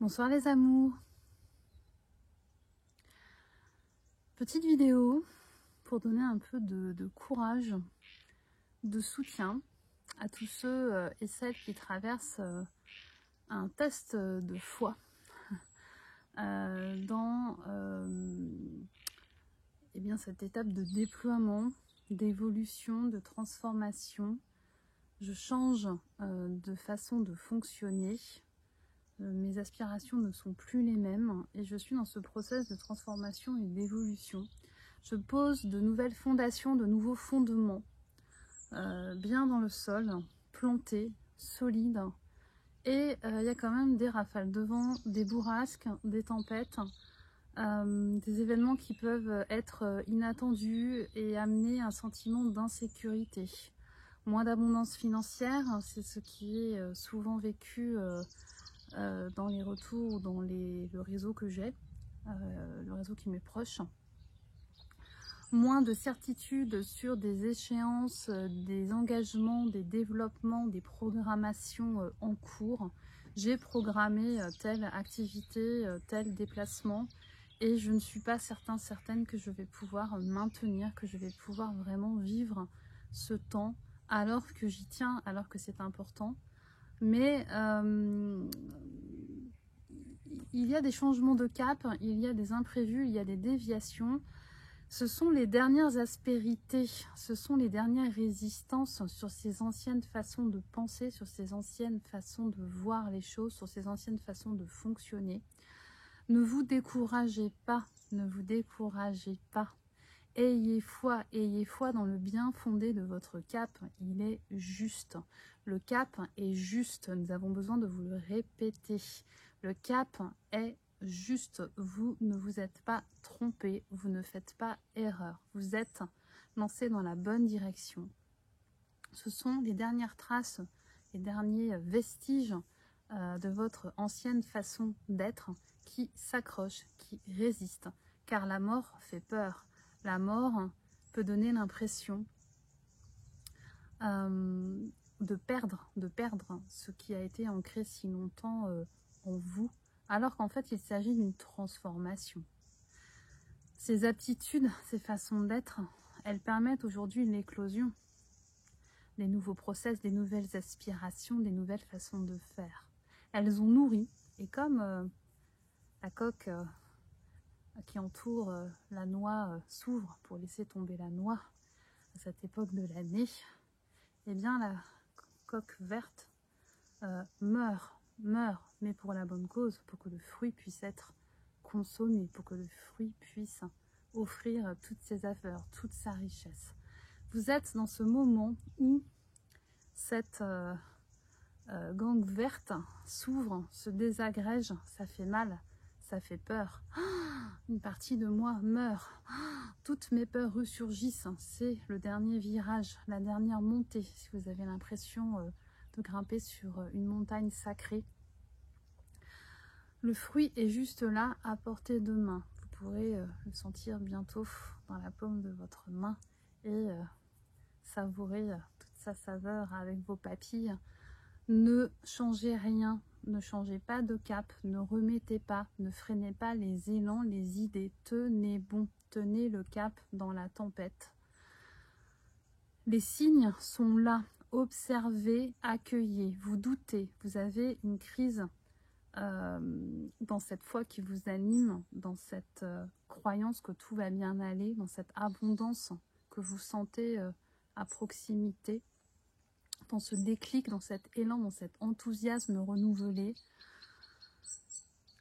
Bonsoir les amours. Petite vidéo pour donner un peu de courage, de soutien à tous ceux et celles qui traversent un test de foi dans eh bien, cette étape de déploiement, d'évolution, de transformation. Je change de façon de fonctionner. Mes aspirations ne sont plus les mêmes et je suis dans ce process de transformation et d'évolution. Je pose de nouvelles fondations, de nouveaux fondements, bien dans le sol, plantés, solides. Et il y a quand même des rafales de vent, des bourrasques, des tempêtes, des événements qui peuvent être inattendus et amener un sentiment d'insécurité. Moins d'abondance financière, c'est ce qui est souvent vécu dans les retours ou dans le réseau que j'ai, le réseau qui m'est proche. Moins de certitude sur des échéances, des engagements, des développements, des programmations en cours. J'ai programmé telle activité, tel déplacement et je ne suis pas certaine que je vais pouvoir maintenir, que je vais pouvoir vraiment vivre ce temps alors que j'y tiens, alors que c'est important. Mais il y a des changements de cap, il y a des imprévus, il y a des déviations. Ce sont les dernières aspérités, ce sont les dernières résistances sur ces anciennes façons de penser, sur ces anciennes façons de voir les choses, sur ces anciennes façons de fonctionner. Ne vous découragez pas, ne vous découragez pas. Ayez foi dans le bien fondé de votre cap, il est juste. Le cap est juste, nous avons besoin de vous le répéter. Le cap est juste, vous ne vous êtes pas trompé, vous ne faites pas erreur, vous êtes lancé dans la bonne direction. Ce sont les dernières traces, les derniers vestiges de votre ancienne façon d'être qui s'accrochent, qui résistent, car la mort fait peur. La mort peut donner l'impression de perdre ce qui a été ancré si longtemps en vous, alors qu'en fait il s'agit d'une transformation. Ces aptitudes, ces façons d'être, elles permettent aujourd'hui l'éclosion, des nouveaux process, des nouvelles aspirations, des nouvelles façons de faire. Elles ont nourri, et comme la coque qui entoure la noix s'ouvre pour laisser tomber la noix à cette époque de l'année, eh bien la coque verte meurt, mais pour la bonne cause, pour que le fruit puisse être consommé, pour que le fruit puisse offrir toutes ses saveurs, toute sa richesse. Vous êtes dans ce moment où cette gangue verte s'ouvre, se désagrège, ça fait mal, ça fait peur. Une partie de moi meurt. Toutes mes peurs ressurgissent. C'est le dernier virage, la dernière montée. Si vous avez l'impression de grimper sur une montagne sacrée. Le fruit est juste là, à portée de main. Vous pourrez le sentir bientôt dans la paume de votre main et savourer toute sa saveur avec vos papilles. Ne changez rien. Ne changez pas de cap, ne remettez pas, ne freinez pas les élans, les idées. Tenez bon, tenez le cap dans la tempête. Les signes sont là, observez, accueillez. Vous doutez, vous avez une crise dans cette foi qui vous anime, dans cette croyance que tout va bien aller, dans cette abondance que vous sentez à proximité. Dans ce déclic, dans cet élan, dans cet enthousiasme renouvelé.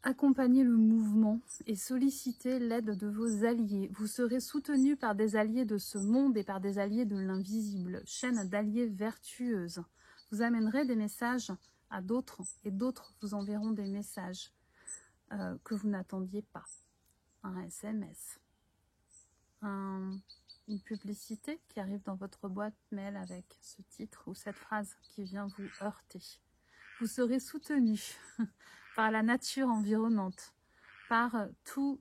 Accompagnez le mouvement et sollicitez l'aide de vos alliés. Vous serez soutenu par des alliés de ce monde et par des alliés de l'invisible, chaîne d'alliés vertueuses. Vous amènerez des messages à d'autres et d'autres vous enverront des messages que vous n'attendiez pas. Un SMS, une publicité qui arrive dans votre boîte mail avec ce titre ou cette phrase qui vient vous heurter. Vous serez soutenu par la nature environnante, par tous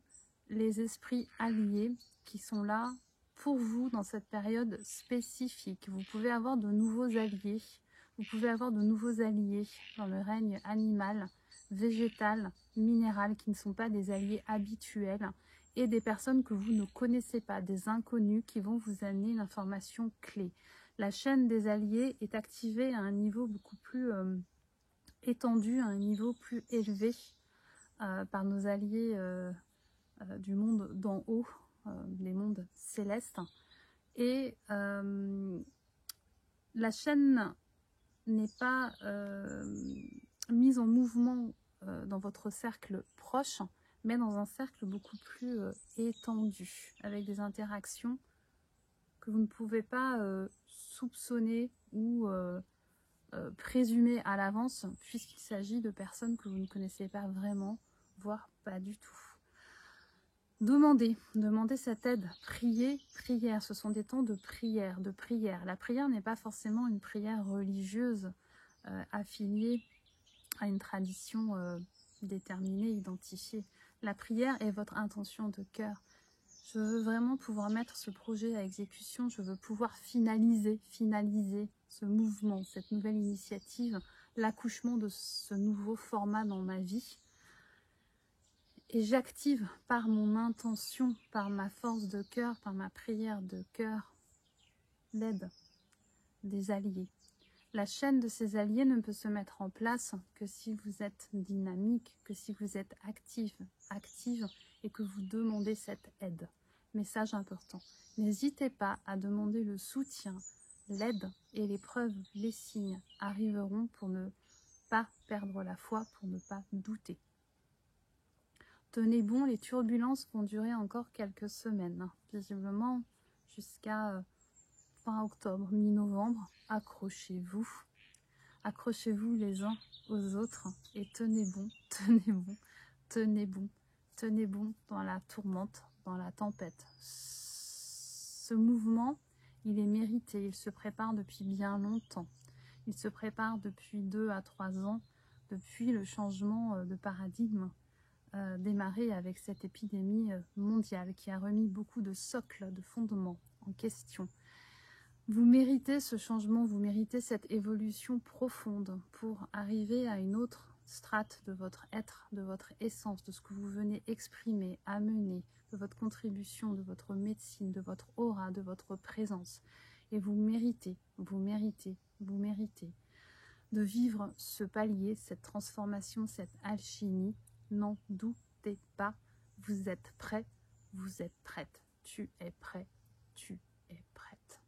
les esprits alliés qui sont là pour vous dans cette période spécifique. Vous pouvez avoir de nouveaux alliés, vous pouvez avoir de nouveaux alliés dans le règne animal, végétales, minérales, qui ne sont pas des alliés habituels, et des personnes que vous ne connaissez pas, des inconnus qui vont vous amener une information clé. La chaîne des alliés est activée à un niveau beaucoup plus étendu, à un niveau plus élevé par nos alliés du monde d'en haut, des mondes célestes. Et la chaîne n'est pas mise en mouvement dans votre cercle proche, mais dans un cercle beaucoup plus étendu, avec des interactions que vous ne pouvez pas soupçonner ou présumer à l'avance, puisqu'il s'agit de personnes que vous ne connaissez pas vraiment, voire pas du tout. Demandez cette aide, priez, prière, ce sont des temps de prière, de prière. La prière n'est pas forcément une prière religieuse affiliée à une tradition déterminée, identifiée. La prière est votre intention de cœur. Je veux vraiment pouvoir mettre ce projet à exécution, je veux pouvoir finaliser ce mouvement, cette nouvelle initiative, l'accouchement de ce nouveau format dans ma vie. Et j'active par mon intention, par ma force de cœur, par ma prière de cœur, l'aide des alliés. La chaîne de ces alliés ne peut se mettre en place que si vous êtes dynamique, que si vous êtes active et que vous demandez cette aide. Message important. N'hésitez pas à demander le soutien, l'aide et les preuves, les signes arriveront pour ne pas perdre la foi, pour ne pas douter. Tenez bon, les turbulences vont durer encore quelques semaines, visiblement jusqu'à fin octobre, mi-novembre. Accrochez-vous. Accrochez-vous les uns aux autres et tenez bon, tenez bon, tenez bon, tenez bon dans la tourmente, dans la tempête. Ce mouvement, il est mérité, il se prépare depuis bien longtemps. Il se prépare depuis 2 à 3 ans, depuis le changement de paradigme démarré avec cette épidémie mondiale qui a remis beaucoup de socles, de fondements en question. Vous méritez ce changement, vous méritez cette évolution profonde pour arriver à une autre strate de votre être, de votre essence, de ce que vous venez exprimer, amener, de votre contribution, de votre médecine, de votre aura, de votre présence. Et vous méritez de vivre ce palier, cette transformation, cette alchimie. N'en doutez pas, vous êtes prêt, vous êtes prête, tu es prêt, tu es prête.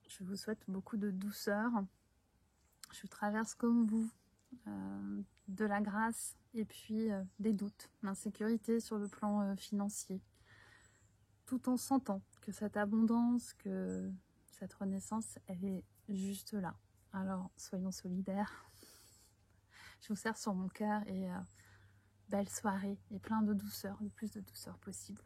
Je vous souhaite beaucoup de douceur. Je traverse comme vous de la grâce et puis des doutes, l'insécurité sur le plan financier, tout en sentant que cette abondance, que cette renaissance, elle est juste là. Alors, soyons solidaires. Je vous serre sur mon cœur et belle soirée et plein de douceur, le plus de douceur possible.